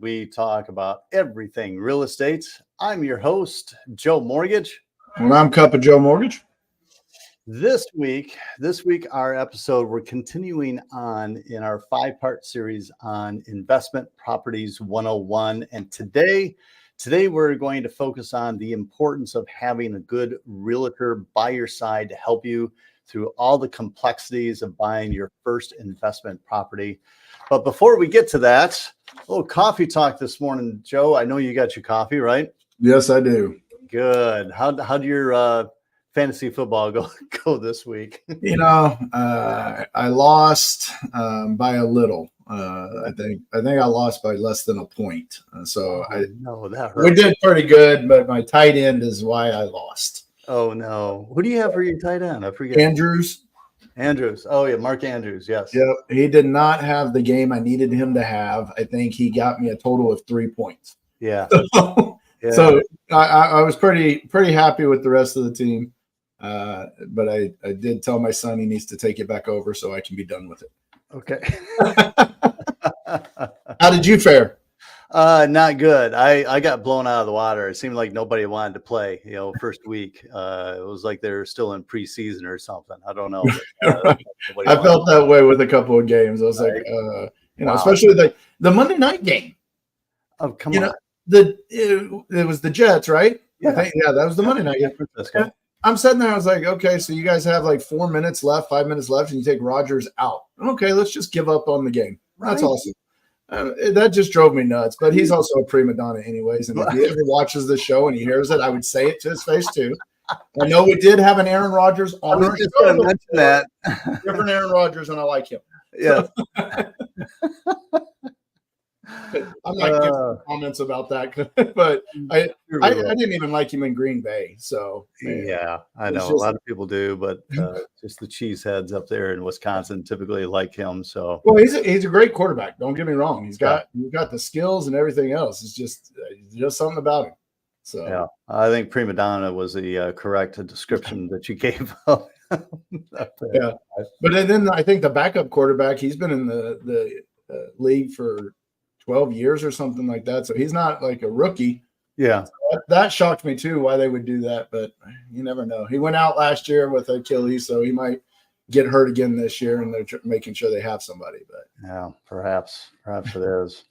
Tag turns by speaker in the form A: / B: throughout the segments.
A: we talk about everything real estate. I'm your host, Joe Mortgage.
B: And I'm Cup of Joe Mortgage.
A: This week, our episode, we're continuing on in our 5-part series on investment properties 101. And today we're going to focus on the importance of having a good realtor by your side to help you through all the complexities of buying your first investment property. But before we get to that, a little coffee talk this morning, Joe. I know you got your coffee, right?
B: Yes, I do.
A: Good. How'd your fantasy football go this week?
B: I lost by a little. I think I lost by less than a point.
A: That hurt.
B: We did pretty good, but my tight end is why I lost.
A: Oh no! Who do you have for your tight end? I forget.
B: Andrews.
A: Oh yeah, Mark Andrews. Yes.
B: Yeah, he did not have the game I needed him to have. I think he got me a total of 3 points.
A: Yeah.
B: So I was pretty happy with the rest of the team. But I did tell my son he needs to take it back over so I can be done with it.
A: Okay.
B: How did you fare?
A: Not good. I got blown out of the water. It seemed like nobody wanted to play, first week. It was like they're still in preseason or something. I don't know.
B: But, I felt that way with a couple of games. I was like, wow. Especially the Monday night game.
A: Oh, come on.
B: It was the Jets, right?
A: Yeah.
B: That was the Monday night game. I'm sitting there. I was like, okay, so you guys have like 4 minutes left, 5 minutes left, and you take Rodgers out. Okay, let's just give up on the game. That's awesome. That just drove me nuts. But he's also a prima donna anyways. And if he ever watches the show and he hears it, I would say it to his face too. I know we did have an Aaron Rodgers on our
A: show. Going to mention that.
B: Different Aaron Rodgers, and I like him.
A: Yeah.
B: I'm not giving comments about that, but I didn't even like him in Green Bay. So
A: yeah, I know a lot of people do, but just the cheeseheads up there in Wisconsin typically like him. So
B: he's a great quarterback. Don't get me wrong. He's got the skills and everything else. It's just something about him. So
A: yeah, I think prima donna was the correct description that you gave up.
B: Yeah, but then I think the backup quarterback, he's been in the league for 12 years or something like that. So he's not like a rookie.
A: Yeah.
B: So that shocked me too, why they would do that, but you never know. He went out last year with Achilles, so he might get hurt again this year, and they're making sure they have somebody. But
A: yeah, perhaps it is.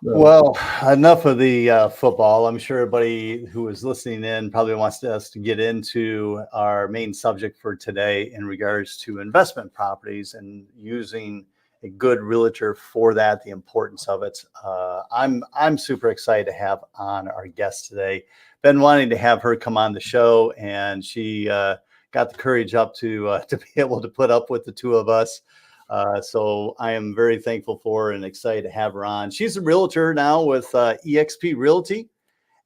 A: Well, enough of the football. I'm sure everybody who is listening in probably wants us to get into our main subject for today in regards to investment properties and using a good realtor for that, the importance of it. I'm super excited to have on our guest today. Been wanting to have her come on the show, and she got the courage up to be able to put up with the two of us. So I am very thankful for her and excited to have her on. She's a realtor now with eXp Realty.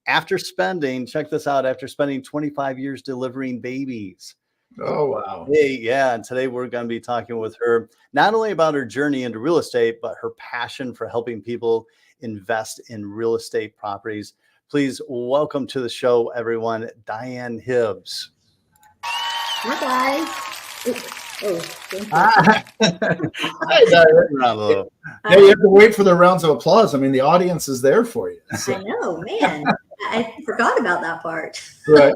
A: After spending 25 years delivering babies.
B: Oh, wow.
A: Yeah. And today we're going to be talking with her, not only about her journey into real estate, but her passion for helping people invest in real estate properties. Please welcome to the show, everyone, Diane Hibbs.
C: Hi, guys.
B: Hi, Diane. Yeah, you have to wait for the rounds of applause. I mean, the audience is there for you. So.
C: I know, man. I forgot about that part.
B: Right.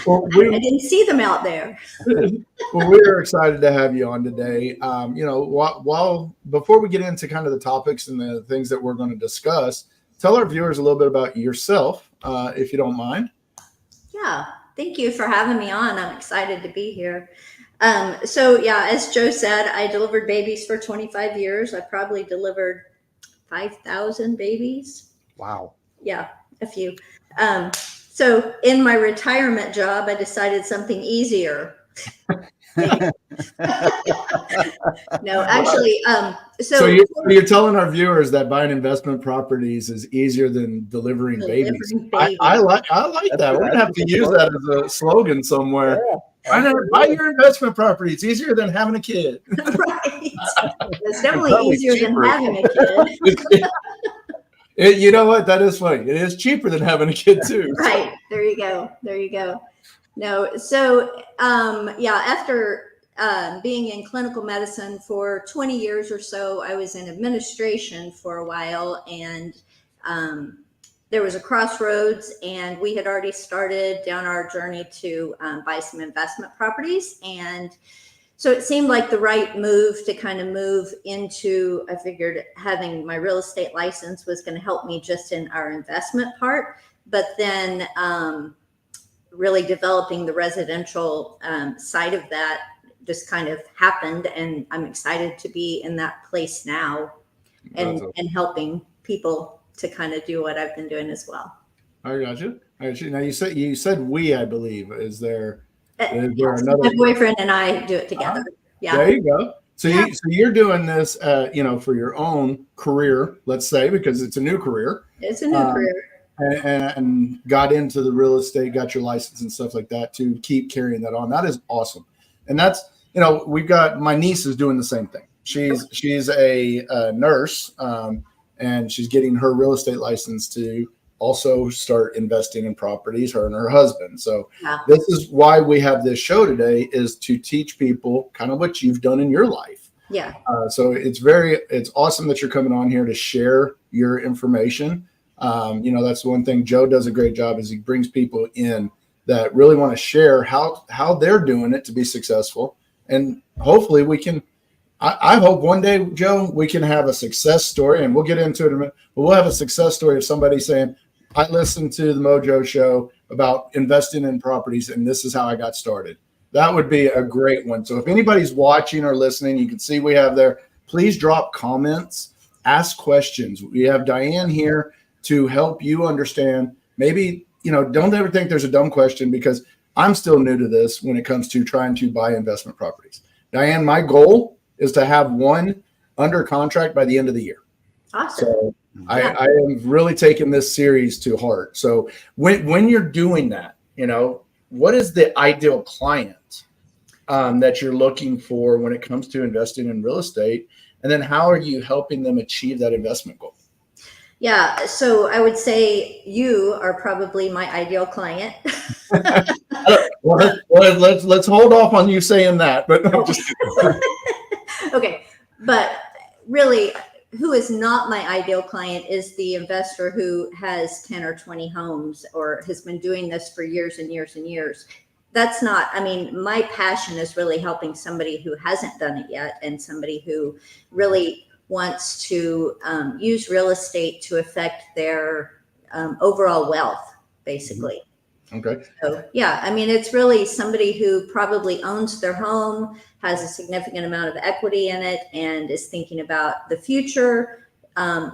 B: Well,
C: I didn't see them out there.
B: Well, we're excited to have you on today. While before we get into kind of the topics and the things that we're going to discuss, tell our viewers a little bit about yourself, if you don't mind.
C: Yeah. Thank you for having me on. I'm excited to be here. As Joe said, I delivered babies for 25 years. I probably delivered 5,000 babies.
A: Wow.
C: Yeah, a few. So in my retirement job, I decided something easier. No, actually,
B: so you're telling our viewers that buying investment properties is easier than delivering babies. I like that. We're gonna have to use that as a slogan somewhere. Yeah. Buy your investment property. It's easier than having a kid.
C: Right. It's definitely easier than having a kid.
B: You know what? That is funny. It is cheaper than having a kid too.
C: Right. There you go. No. So, after being in clinical medicine for 20 years or so, I was in administration for a while, and there was a crossroads, and we had already started down our journey to buy some investment properties. And so it seemed like the right move to kind of move into, I figured having my real estate license was going to help me just in our investment part, but then really developing the residential side of that just kind of happened. And I'm excited to be in that place now and helping people to kind of do what I've been doing as well.
B: I got you. Now you said we, I believe, is there
C: another? My boyfriend and I do it together. Yeah.
B: There you go. So you're doing this, for your own career, let's say, because it's a new career.
C: It's a new career.
B: And got into the real estate, got your license and stuff like that to keep carrying that on. That is awesome. And that's, we've got, my niece is doing the same thing. She's a nurse, and she's getting her real estate license to also start investing in properties, her and her husband. So this is why we have this show today, is to teach people kind of what you've done in your life.
C: Yeah.
B: So it's awesome that you're coming on here to share your information. That's one thing Joe does a great job, is he brings people in that really want to share how they're doing it to be successful. And hopefully we can, I hope one day, Joe, we can have a success story, and we'll get into it in a minute, but we'll have a success story of somebody saying, I listened to the Mojo show about investing in properties, and this is how I got started. That would be a great one. So if anybody's watching or listening, you can see we have there, please drop comments, ask questions. We have Diane here to help you understand. Maybe, don't ever think there's a dumb question, because I'm still new to this when it comes to trying to buy investment properties. Diane, my goal is to have one under contract by the end of the year.
C: Awesome.
B: So I am really taking this series to heart. So when you're doing that, what is the ideal client that you're looking for when it comes to investing in real estate? And then how are you helping them achieve that investment goal?
C: Yeah, so I would say you are probably my ideal client.
B: Well, let's hold off on you saying that, but no, just
C: okay. But really, who is not my ideal client is the investor who has 10 or 20 homes or has been doing this for years and years and years. That's not, my passion is really helping somebody who hasn't done it yet, and somebody who really wants to use real estate to affect their overall wealth, basically.
B: Okay.
C: So it's really somebody who probably owns their home, has a significant amount of equity in it, and is thinking about the future. How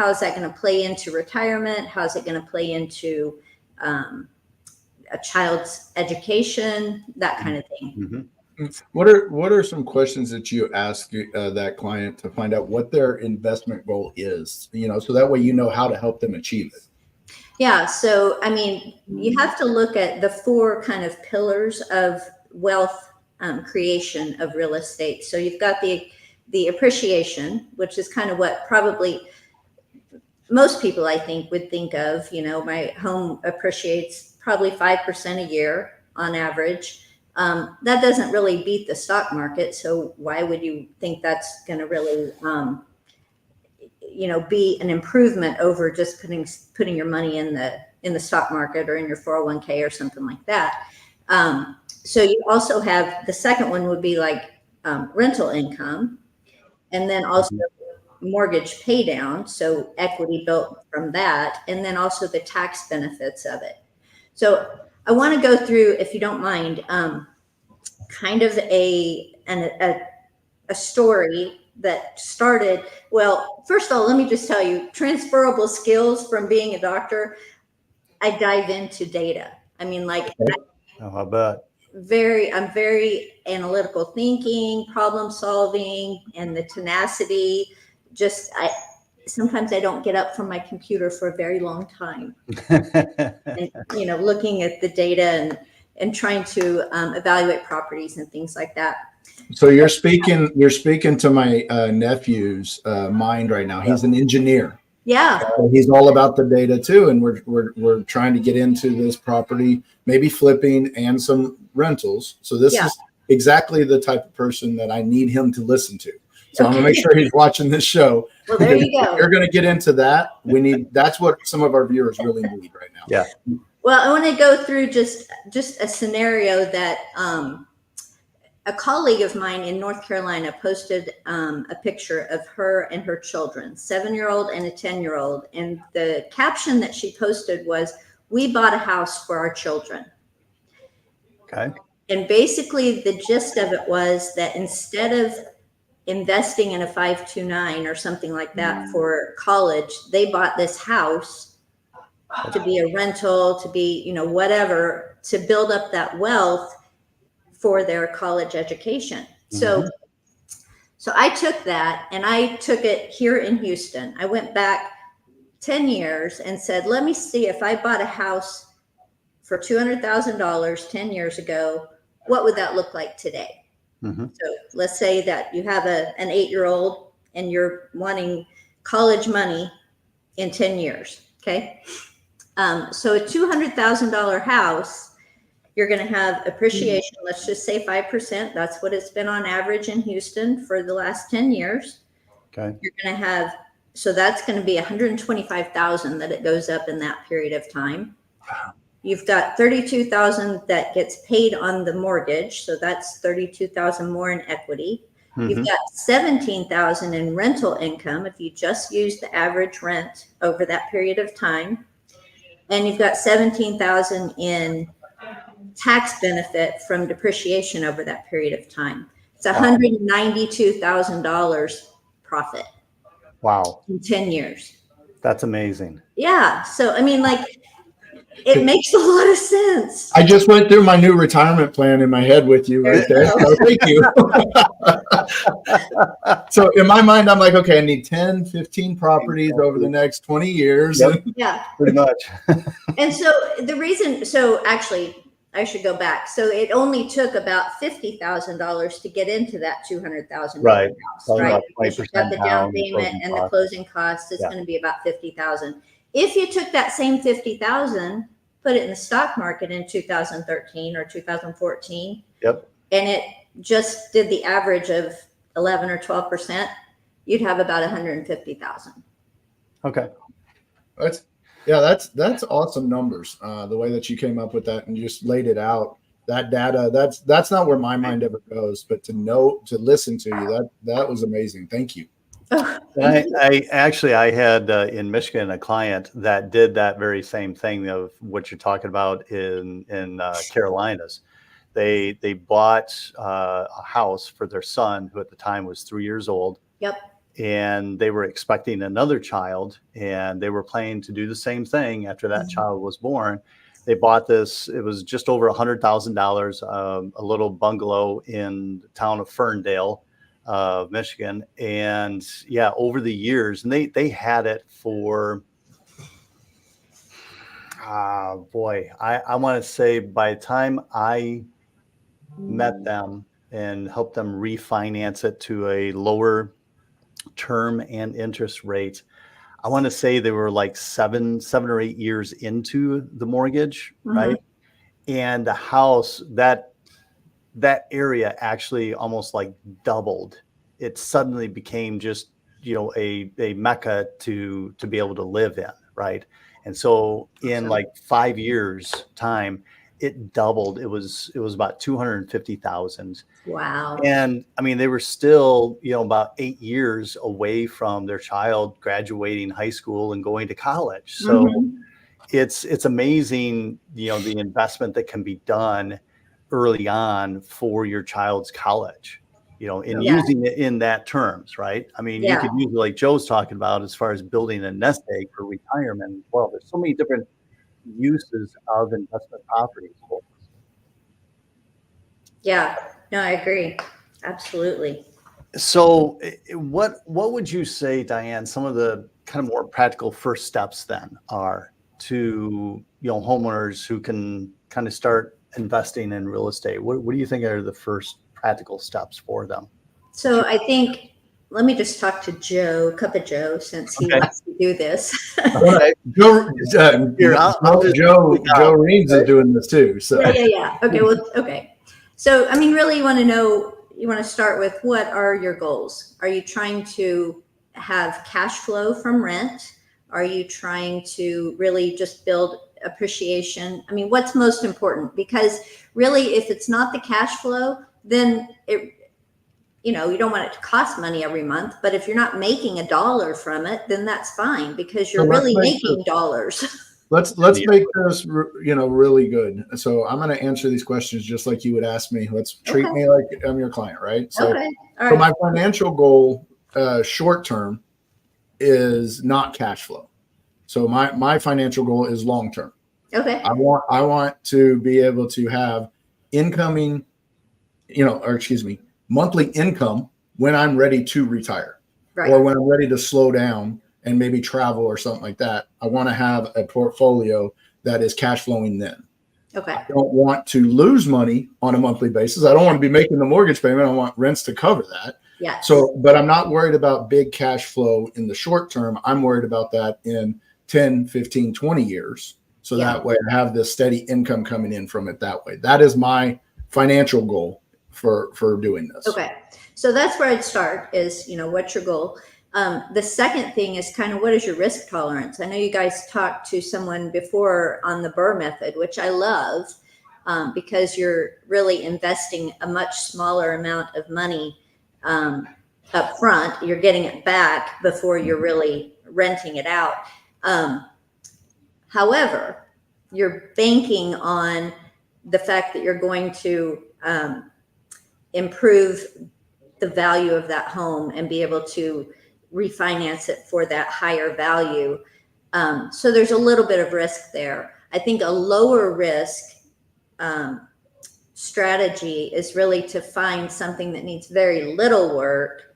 C: is that going to play into retirement? How is it going to play into a child's education? That kind of thing.
B: Mm-hmm. What are some questions that you ask that client to find out what their investment goal is? So that way how to help them achieve it.
C: Yeah. So, you have to look at the 4 kind of pillars of wealth creation of real estate. So you've got the appreciation, which is kind of what probably most people, I think, would think of. My home appreciates probably 5% a year on average. That doesn't really beat the stock market. So why would you think that's going to really, be an improvement over just putting your money in the stock market or in your 401k or something like that? So you also have, the second one would be like rental income, and then also mortgage pay down. So equity built from that, and then also the tax benefits of it. So I want to go through, if you don't mind, kind of a story that started. Well, first of all, let me just tell you, transferable skills from being a doctor. I dive into data.
A: I bet.
C: I'm very analytical thinking, problem solving, and the tenacity. Sometimes I don't get up from my computer for a very long time. And, looking at the data and trying to evaluate properties and things like that.
B: So you're speaking to my nephew's mind right now. He's an engineer.
C: Yeah.
B: He's all about the data too, and we're trying to get into this property, maybe flipping and some rentals. So this exactly the type of person that I need him to listen to. So I'm gonna make sure he's watching this show.
C: Well, there you go.
B: You're gonna get into that. That's what some of our viewers really need right now.
A: Yeah.
C: Well, I want to go through just a scenario that a colleague of mine in North Carolina posted a picture of her and her children, 7-year-old and a 10-year-old. And the caption that she posted was, "We bought a house for our children."
A: Okay.
C: And basically the gist of it was that instead of investing in a 529 or something like that for college, they bought this house to be a rental, to be, you know, whatever, to build up that wealth for their college education. So I took that and I took it here in Houston. I went back 10 years and said, let me see if I bought a house for $200,000 10 years ago, what would that look like today? So let's say that you have an 8-year-old and you're wanting college money in 10 years. Okay. So a $200,000 house, you're going to have appreciation. Let's just say 5%. That's what it's been on average in Houston for the last 10 years.
A: Okay.
C: You're going to have, so that's going to be 125,000 that it goes up in that period of time. You've got 32,000 that gets paid on the mortgage. So that's 32,000 more in equity. You've got 17,000 in rental income if you just use the average rent over that period of time. And you've got 17,000 in tax benefit from depreciation over that period of time. It's $192,000 profit.
A: Wow.
C: In 10 years.
A: That's amazing.
C: Yeah. So, I mean, like, it makes a lot of sense.
B: I just went through my new retirement plan in my head with you right there. So thank you. So in my mind, I'm like, okay, I need 10, 15 properties over the next 20 years.
A: Yep.
C: Yeah.
A: Pretty much.
C: And so the reason, so actually, I should go back. So it only took about $50,000 to get into that $200,000
A: Right.
C: house,
A: Probably
C: right?
A: about
C: Because you've got the down payment and the closing costs. It's going to be about $50,000. If you took that same $50,000, put it in the stock market in 2013 or 2014,
A: Yep.
C: and it just did the average of 11 or 12%, you'd have about 150,000.
A: Okay.
B: That's awesome numbers. The way that you came up with that and just laid it out, that data, that's not where my mind ever goes, but to listen to you, that was amazing. Thank you.
A: I had in Michigan a client that did that very same thing of what you're talking about in Carolinas. They bought a house for their son, who at the time was 3 years old.
C: Yep.
A: And they were expecting another child, and they were planning to do the same thing after that child was born. They bought this, it was just over $100,000, a little bungalow in the town of Ferndale, Michigan. And yeah, over the years, and they had it for, I want to say by the time I met them and helped them refinance it to a lower term and interest rate, I want to say they were like 7 or 8 years into the mortgage, right? And the house, that area actually almost like doubled. It suddenly became just, a mecca to be able to live in, right? And so in like 5 years time, it doubled. It was about 250,000.
C: Wow.
A: And I mean, they were still, about 8 years away from their child graduating high school and going to college. So it's amazing, the investment that can be done early on for your child's college, in using it in that terms, right? I mean, you could use it like Joe's talking about as far as building a nest egg for retirement. Well, there's so many different uses of investment properties.
C: Yeah, no, I agree. Absolutely.
A: So what would you say, Diane, some of the kind of more practical first steps then are to, homeowners who can kind of start investing in real estate? What do you think are the first practical steps for them?
B: So
C: I think, let me just talk to Joe, Cup of Joe, since he wants to do this.
A: Right.
B: Joe Reeves is doing this too. So
C: Yeah. Okay. Well, okay. So, I mean, really, you want to start with, what are your goals? Are you trying to have cash flow from rent? Are you trying to really just build appreciation? I mean, what's most important? Because really, if it's not the cash flow, then you don't want it to cost money every month. But if you're not making $1 from it, then that's fine, because you're really making dollars.
B: Let's make this, really good. So I'm going to answer these questions just like you would ask me. Let's treat me like I'm your client, right? So,
C: okay. All right.
B: So my financial goal, short term, is not cash flow. So my financial goal is long term.
C: Okay.
B: I want to be able to have monthly income when I'm ready to retire,
C: right,
B: or when I'm ready to slow down and maybe travel or something like that. I want to have a portfolio that is cash flowing then.
C: Okay.
B: I don't want to lose money on a monthly basis. I don't want to be making the mortgage payment. I want rents to cover that.
C: Yeah.
B: So, but I'm not worried about big cash flow in the short term. I'm worried about that in 10, 15, 20 years. So that way I have this steady income coming in from it that way. That is my financial goal for doing this.
C: Okay. So that's where I'd start is, what's your goal? The second thing is kind of, what is your risk tolerance? I know you guys talked to someone before on the Burr method, which I love, because you're really investing a much smaller amount of money up front. You're getting it back before you're really renting it out. However, you're banking on the fact that you're going to improve the value of that home and be able to refinance it for that higher value. So there's a little bit of risk there. I think a lower risk strategy is really to find something that needs very little work.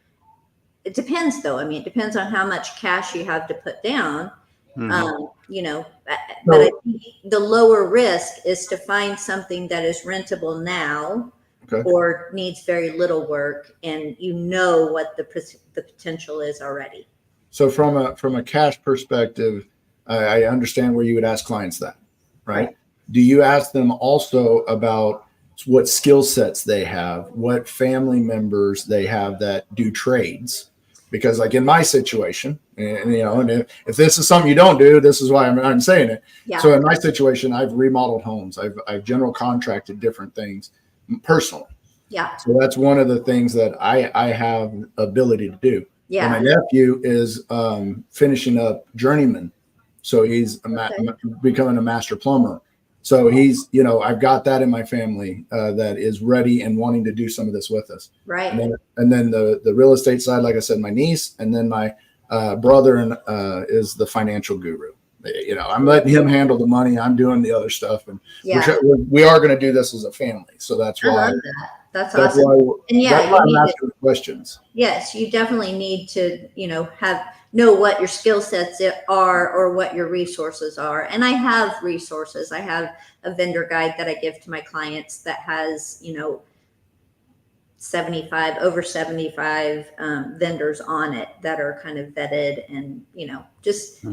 C: It depends, though. I mean, it depends on how much cash you have to put down. But I think the lower risk is to find something that is rentable now, or needs very little work, and what the potential is already.
B: So from a cash perspective, I understand where you would ask clients that, right? Do you ask them also about what skill sets they have, what family members they have that do trades? Because like in my situation, and if this is something you don't do, this is why I'm saying it. Yeah. So in my situation, I've remodeled homes. I've general contracted different things personally.
C: Yeah.
B: So that's one of the things that I have ability to do.
C: Yeah.
B: And my nephew is finishing up journeyman. So he's becoming a master plumber. So he's, I've got that in my family that is ready and wanting to do some of this with us.
C: Right.
B: And then the real estate side, like I said, my niece, and then my brother is the financial guru. I'm letting him handle the money. I'm doing the other stuff. And we are going to do this as a family. So that's why.
C: I love that. That's awesome.
B: That's why I'm asking questions.
C: Yes, you definitely need to, know what your skill sets are or what your resources are. And I have resources. I have a vendor guide that I give to my clients that has, over 75 vendors on it that are kind of vetted, and, just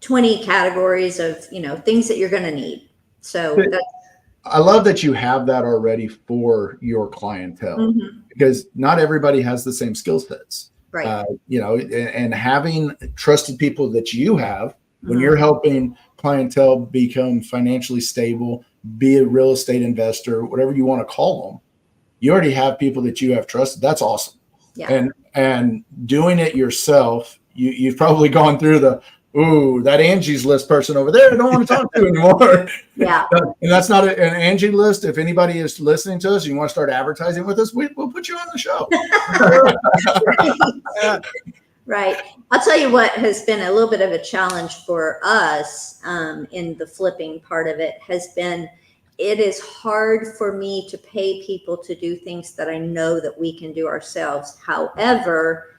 C: 20 categories of, things that you're going to need. So that's.
B: I love that you have that already for your clientele, because not everybody has the same skill sets.
C: Right.
B: And having trusted people that you have when you're helping clientele become financially stable, be a real estate investor, whatever you want to call them, you already have people that you have trusted. That's awesome.
C: Yeah.
B: And doing it yourself, you've probably gone through that Angie's List person over there I don't want to talk to anymore.
C: Yeah.
B: And that's not an Angie List. If anybody is listening to us, you want to start advertising with us, we'll put you on the show.
C: Right. I'll tell you what has been a little bit of a challenge for us in the flipping part of it has been, it is hard for me to pay people to do things that I know that we can do ourselves. However,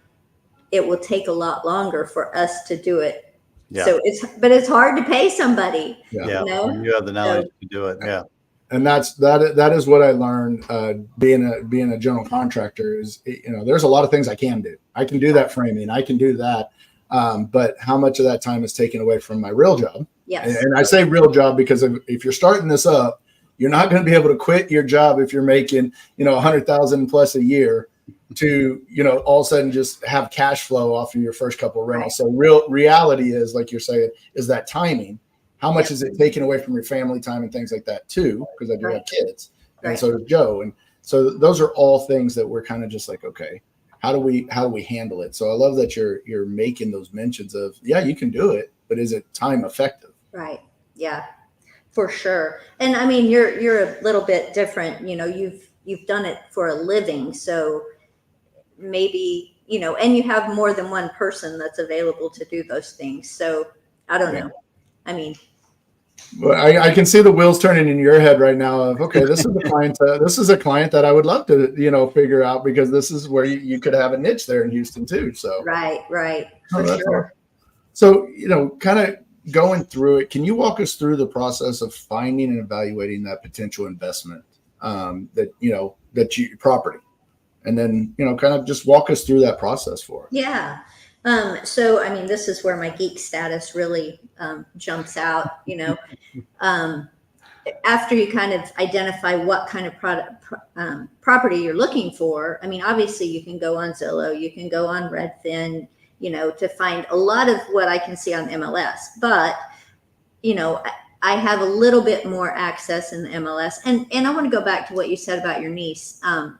C: it will take a lot longer for us to do it. Yeah. So it's hard to pay somebody.
A: Yeah. You have the knowledge to do it. Yeah.
B: And that is what I learned being a general contractor is, there's a lot of things I can do. I can do that framing. I can do that. But how much of that time is taken away from my real job?
C: Yes.
B: And I say real job because if you're starting this up, You're not going to be able to quit your job if you're making, 100,000 plus a year to, all of a sudden just have cash flow off of your first couple of rentals. So reality is, like you're saying, is that timing. How much is it taken away from your family time and things like that too? Because I do have kids, and so does Joe. And so those are all things that we're kind of just like, okay, how do we handle it? So I love that you're making those mentions of, yeah, you can do it, but is it time effective?
C: Right. Yeah, for sure. And I mean, you're a little bit different. You've done it for a living, so maybe, and you have more than one person that's available to do those things. So I don't know. I mean,
B: well, I can see the wheels turning in your head right now of, okay, this is a client. This is a client that I would love to, figure out, because this is where you could have a niche there in Houston too. So
C: right, for
B: that's
C: sure.
B: Awesome. So, kind of going through it, can you walk us through the process of finding and evaluating that potential investment, property, and then, kind of just walk us through that process for us?
C: Yeah. So, I mean, this is where my geek status really jumps out, after you kind of identify what kind of property you're looking for. I mean, obviously you can go on Zillow, you can go on Redfin, to find a lot of what I can see on MLS, but, I have a little bit more access in the MLS. And I want to go back to what you said about your niece. I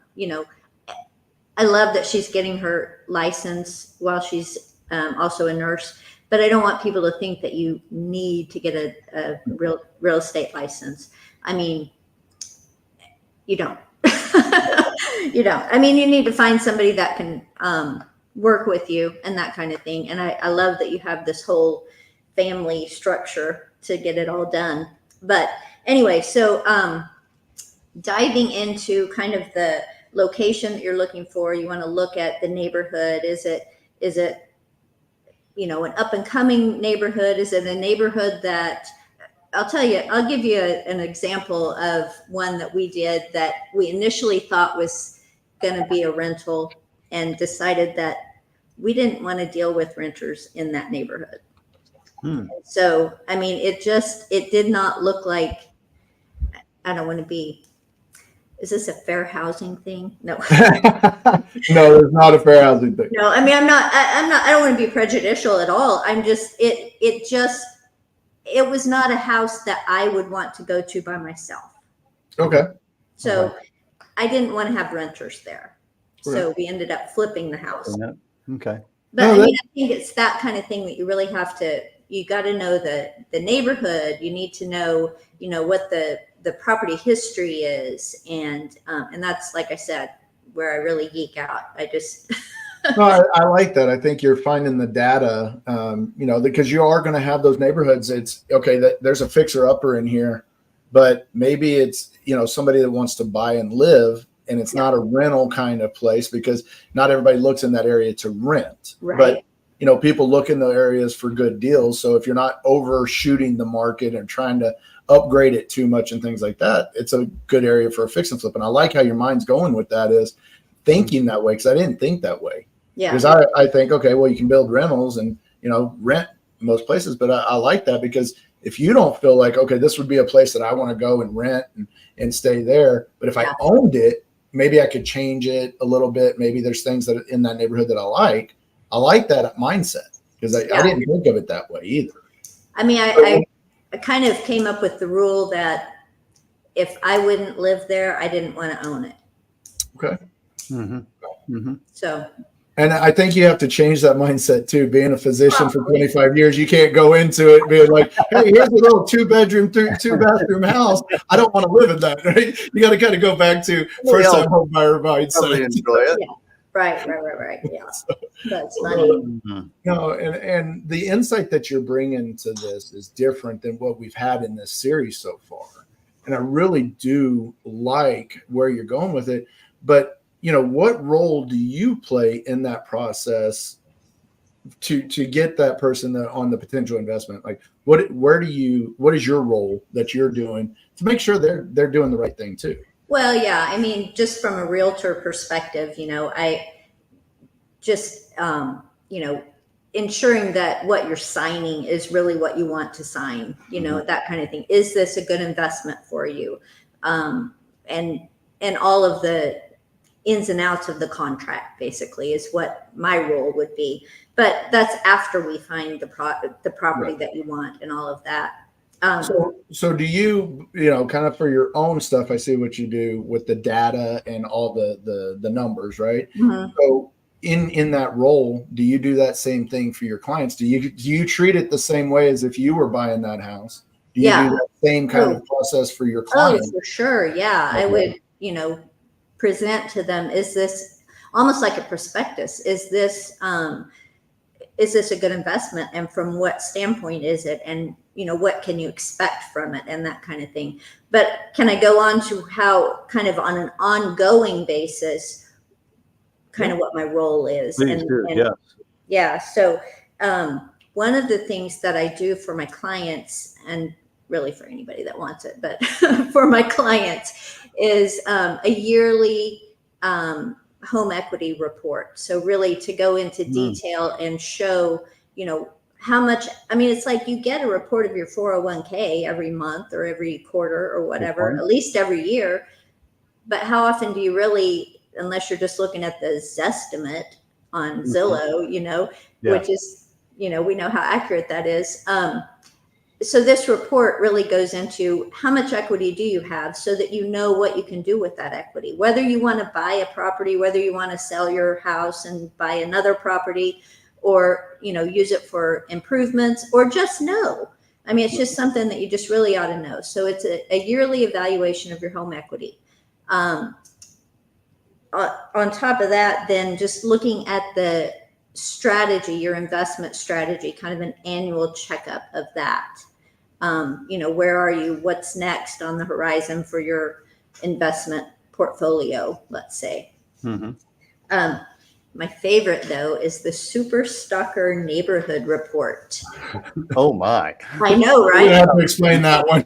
C: love that she's getting her license while she's also a nurse, but I don't want people to think that you need to get a real estate license. I mean, you don't. You don't. I mean, you need to find somebody that can work with you and that kind of thing. And I love that you have this whole family structure to get it all done. But anyway, so diving into kind of the location that you're looking for, you want to look at the neighborhood. Is it an up and coming neighborhood? Is it a neighborhood that, I'll give you an example of one that we did that we initially thought was going to be a rental, and decided that we didn't want to deal with renters in that neighborhood. So, I mean, it did not look like, I don't want to be, is this a fair housing thing? No.
B: No, it's not a fair housing thing.
C: No, I mean, I don't want to be prejudicial at all. I'm just, it was not a house that I would want to go to by myself.
B: Okay.
C: So I didn't want to have renters there. So we ended up flipping the house.
A: Okay.
C: But I mean, I think it's that kind of thing that you really have to, you got to know the neighborhood. You need to know, what the property history is. And that's, like I said, where I really geek out. I just.
B: No, I like that. I think you're finding the data, because you are going to have those neighborhoods. It's okay that there's a fixer upper in here, but maybe it's, somebody that wants to buy and live, and it's not a rental kind of place, because not everybody looks in that area to rent.
C: Right.
B: But, people look in the areas for good deals. So if you're not overshooting the market and trying to upgrade it too much and things like that, it's a good area for a fix and flip. And I like how your mind's going with that, is thinking that way, because I didn't think that way.
C: Yeah.
B: Because I think, okay, well, you can build rentals and, rent most places. But I like that, because if you don't feel like, okay, this would be a place that I want to go and rent and stay there, but if I owned it, maybe I could change it a little bit. Maybe there's things that in that neighborhood that I like. I like that mindset, because I didn't think of it that way either.
C: I mean, I kind of came up with the rule that if I wouldn't live there, I didn't want to own it.
B: Okay.
C: So.
B: And I think you have to change that mindset too. Being a physician for 25 years, you can't go into it being like, hey, here's a little 2-bedroom, 2-bathroom house. I don't want to live in that, right? You got to kind of go back to first-time home buyer mindset.
A: Enjoy it.
C: Yeah. Right. Yeah. That's funny.
B: And the insight that you're bringing to this is different than what we've had in this series so far. And I really do like where you're going with it. But what role do you play in that process to get that person on the potential investment? Like, what is your role that you're doing to make sure they're doing the right thing too?
C: Well, yeah, I mean, just from a realtor perspective, I just, ensuring that what you're signing is really what you want to sign, that kind of thing. Is this a good investment for you? and all of the ins and outs of the contract basically is what my role would be. But that's after we find the property that you want and all of that.
B: So do you, kind of for your own stuff, I see what you do with the data and all the numbers, right?
C: Mm-hmm.
B: So in that role, do you do that same thing for your clients? Do you treat it the same way as if you were buying that house? Do you do that same kind of process for your clients?
C: Oh, for sure. Yeah. Okay. I would, present to them, is this almost like a prospectus? Is this a good investment? And from what standpoint is it? And, what can you expect from it and that kind of thing. But can I go on to how kind of on an ongoing basis, kind of what my role is?
A: Please do, yes.
C: Yeah. So one of the things that I do for my clients, and really for anybody that wants it, but for my clients, is a yearly home equity report. So really to go into detail and show, how much, it's like you get a report of your 401k every month or every quarter or whatever, at least every year. But how often do you really, unless you're just looking at the Zestimate on Zillow, which is, we know how accurate that is. So this report really goes into how much equity do you have so that you know what you can do with that equity, whether you want to buy a property, whether you want to sell your house and buy another property, or, use it for improvements, or just know. It's just something that you just really ought to know. So it's a yearly evaluation of your home equity. On top of that, then just looking at the strategy, your investment strategy, kind of an annual checkup of that. Where are you? What's next on the horizon for your investment portfolio, let's say.
A: Mm-hmm.
C: My favorite, though, is the Super Stalker Neighborhood Report.
A: Oh, my.
C: I know, right?
B: You have to explain that one.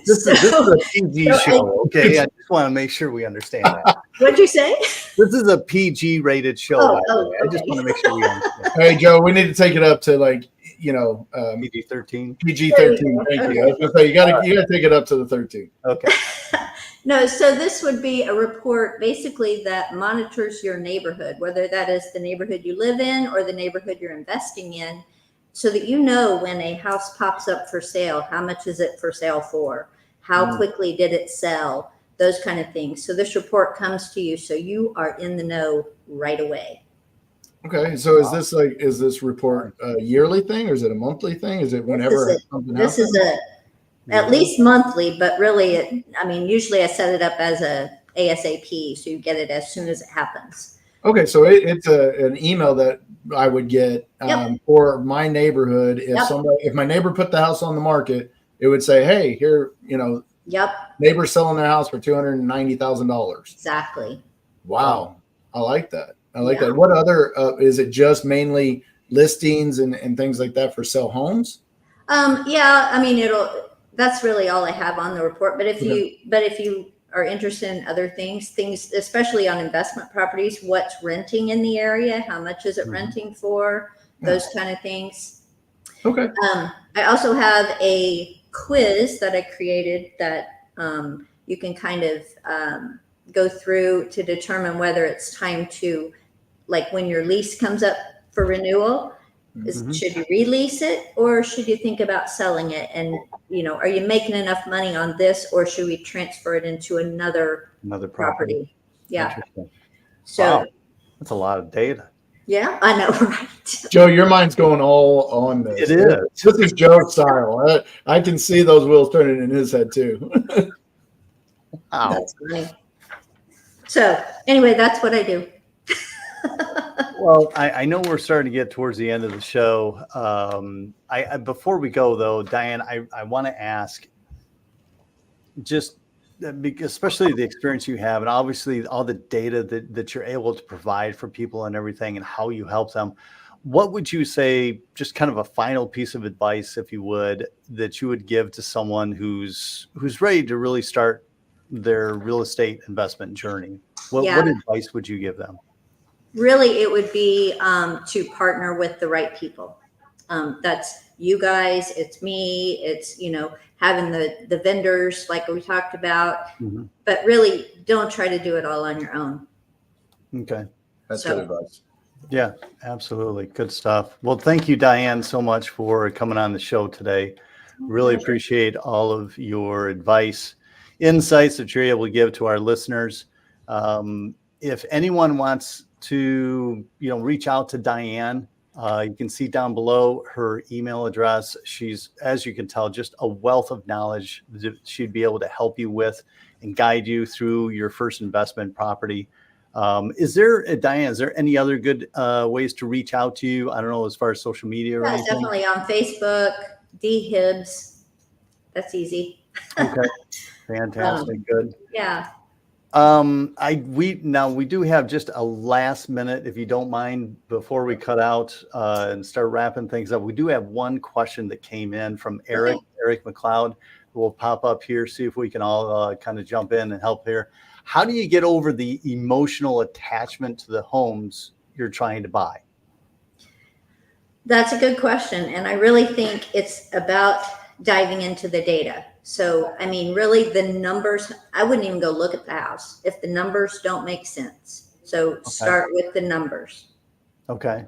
A: This is a PG show, okay? I just want to make sure we understand that.
C: What'd you say?
A: This is a PG rated show, by the way.
C: Okay.
A: I just want to make sure we understand.
B: Hey, Joe, we need to take it up to
A: PG-13.
B: PG-13. Thank you. I was gonna say you gotta take it up to the 13.
A: Okay.
C: No, so this would be a report basically that monitors your neighborhood, whether that is the neighborhood you live in or the neighborhood you're investing in, so that you know when a house pops up for sale, how much is it for sale for? How quickly did it sell? Those kind of things. So this report comes to you, so you are in the know right away.
B: Okay, so is this report a yearly thing, or is it a monthly thing? Is it whenever something happens?
C: This is at least monthly, but really, usually I set it up as a ASAP, so you get it as soon as it happens.
B: Okay, so it's an email that I would get for my neighborhood. If my neighbor put the house on the market, it would say, "Hey, here, neighbor's selling their house for $290,000."
C: Exactly.
B: Wow, I like that. That. What other is it? Just mainly listings and things like that for sell homes?
C: That's really all I have on the report. But if you are interested in other things, especially on investment properties, what's renting in the area, how much is it renting for, those kind of things.
B: Okay.
C: I also have a quiz that I created that you can kind of go through to determine whether it's time to, like when your lease comes up for renewal, should you release it or should you think about selling it? And, are you making enough money on this, or should we transfer it into another property? Yeah. So
A: that's a lot of data.
C: Yeah, I know, right?
B: Joe, your mind's going all on this.
A: It is.
B: This is Joe's style. I can see those wheels turning in his head too.
A: Wow.
C: That's funny. So anyway, that's what I do.
A: Well, I know we're starting to get towards the end of the show. Before we go, though, Diane, I want to ask, just because, especially the experience you have, and obviously all the data that you're able to provide for people and everything, and how you help them. What would you say, just kind of a final piece of advice, if you would, that you would give to someone who's ready to really start their real estate investment journey? What advice would you give them?
C: Really, it would be to partner with the right people. That's you guys, it's me, it's, having the vendors like we talked about, but really don't try to do it all on your own.
A: Okay.
B: That's good advice.
A: Yeah, absolutely. Good stuff. Well, thank you, Diane, so much for coming on the show today. Really appreciate all of your advice, insights that you're able to give to our listeners. If anyone wants to, reach out to Diane, you can see down below her email address. She's, as you can tell, just a wealth of knowledge that she'd be able to help you with and guide you through your first investment property. Diane, is there any other good ways to reach out to you? I don't know, as far as social media or anything?
C: Definitely on Facebook, D Hibbs. That's easy.
A: Okay. Fantastic. Good.
C: Yeah.
A: We do have just a last minute, if you don't mind, before we cut out and start wrapping things up. We do have one question that came in from Eric McLeod, who will pop up here, see if we can all kind of jump in and help here. How do you get over the emotional attachment to the homes you're trying to buy?
C: That's a good question. And I really think it's about diving into the data. So, really the numbers, I wouldn't even go look at the house if the numbers don't make sense. So start with the numbers.
A: Okay.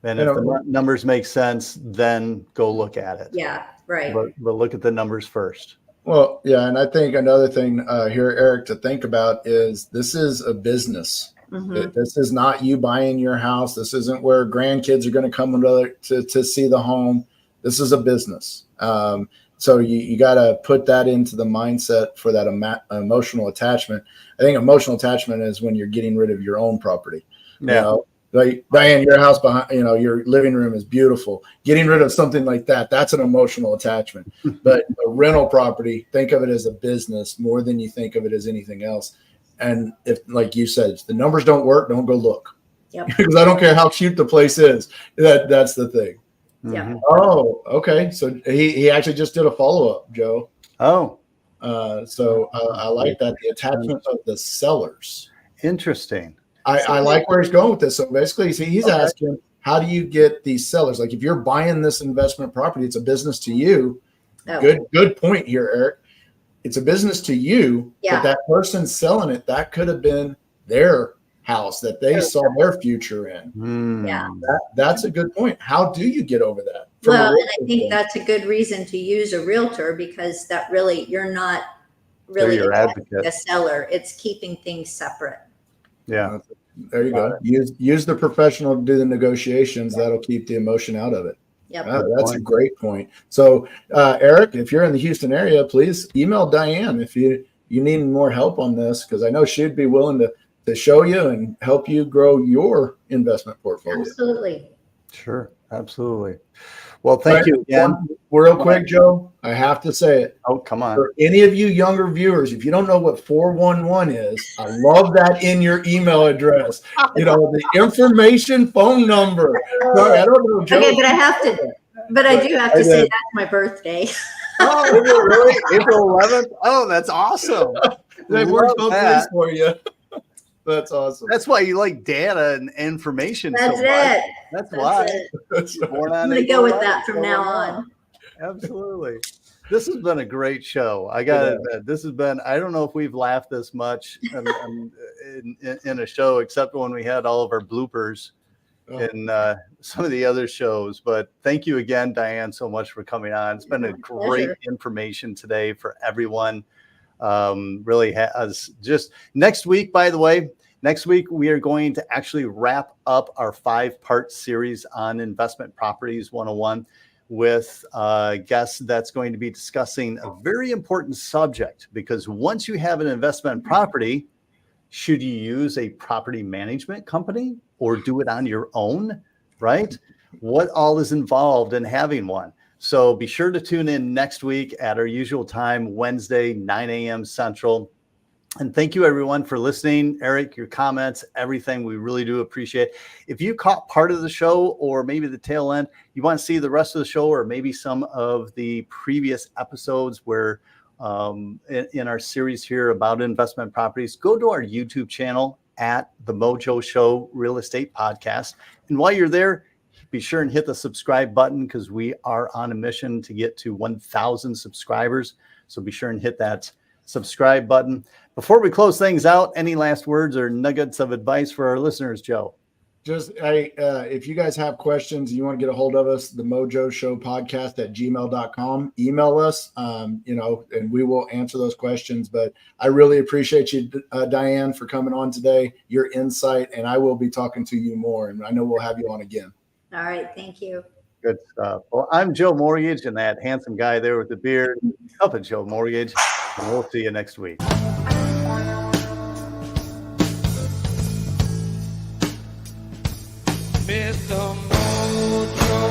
A: And if the numbers make sense, then go look at it.
C: Yeah, right.
A: But look at the numbers first.
B: Well, yeah. And I think another thing here, Eric, to think about is this is a business. This is not you buying your house. This isn't where grandkids are going to come to see the home. This is a business. So you got to put that into the mindset for that emotional attachment. I think emotional attachment is when you're getting rid of your own property.
A: Yeah.
B: Like Diane, your house behind, your living room is beautiful. Getting rid of something like that's an emotional attachment. But a rental property, think of it as a business more than you think of it as anything else. And if, like you said, if the numbers don't work, don't go look.
C: Yep.
B: Because I don't care how cute the place is. That's the thing.
C: Yeah.
B: Oh, okay. So he actually just did a follow-up, Joe.
A: Oh.
B: So I like that. The attachment of the sellers.
A: Interesting.
B: I like where he's going with this. So basically, he's asking, how do you get these sellers? Like if you're buying this investment property, it's a business to you. Good point here, Eric. It's a business to you, but that person selling it, that could have been their house that they saw their future in.
C: Yeah.
B: That's a good point. How do you get over that?
C: Well, and I think that's a good reason to use a realtor, because that really, you're not really
A: your advocate.
C: A seller. It's keeping things separate.
A: Yeah.
B: There you go. Use the professional to do the negotiations. That'll keep the emotion out of it.
C: Yep.
B: That's a great point. So, Eric, if you're in the Houston area, please email Diane if you need more help on this, because I know she'd be willing to show you and help you grow your investment portfolio.
C: Absolutely.
A: Sure. Absolutely. Well, thank you again.
B: Real quick, Joe, I have to say it.
A: Oh, come on.
B: For any of you younger viewers, if you don't know what 411 is, I love that in your email address. The information phone number. Sorry, I don't know, Joe.
C: Okay, but I do have to say that's my birthday.
A: Oh, is it really? April 11th? Oh, that's awesome.
B: That works both ways for you. That's awesome.
A: That's why you like data and information.
C: That's
A: so much.
C: it.
A: That's why.
C: I'm going to go with that from now on.
A: Absolutely. This has been a great show. I got to admit, this has been, I don't know if we've laughed this much in a show, except when we had all of our bloopers in some of the other shows. But thank you again, Diane, so much for coming on. It's been a great information today for everyone. Really has just next week, by the way, we are going to actually wrap up our 5-part series on investment properties 101 with a guest that's going to be discussing a very important subject, because once you have an investment property, should you use a property management company or do it on your own, right? What all is involved in having one? So be sure to tune in next week at our usual time, Wednesday, 9 a.m. Central. And thank you, everyone, for listening. Eric, your comments, everything, we really do appreciate. If you caught part of the show or maybe the tail end, you want to see the rest of the show or maybe some of the previous episodes where in our series here about investment properties, go to our YouTube channel at The Mojo Show Real Estate Podcast. And while you're there, Be sure and hit the subscribe button because we are on a mission to get to 1,000 subscribers. So be sure and hit that subscribe button. Before we close things out, any last words or nuggets of advice for our listeners, Joe?
B: Just if you guys have questions, you want to get a hold of us, the Mojo Show podcast at gmail.com. Email us, and we will answer those questions. But I really appreciate you, Diane, for coming on today, your insight, and I will be talking to you more. And I know we'll have you on again.
C: All right. Thank you.
A: Good stuff. Well, I'm Joe Mortgage, and that handsome guy there with the beard, up at Joe Mortgage. And we'll see you next week.
D: Mr. Mojo.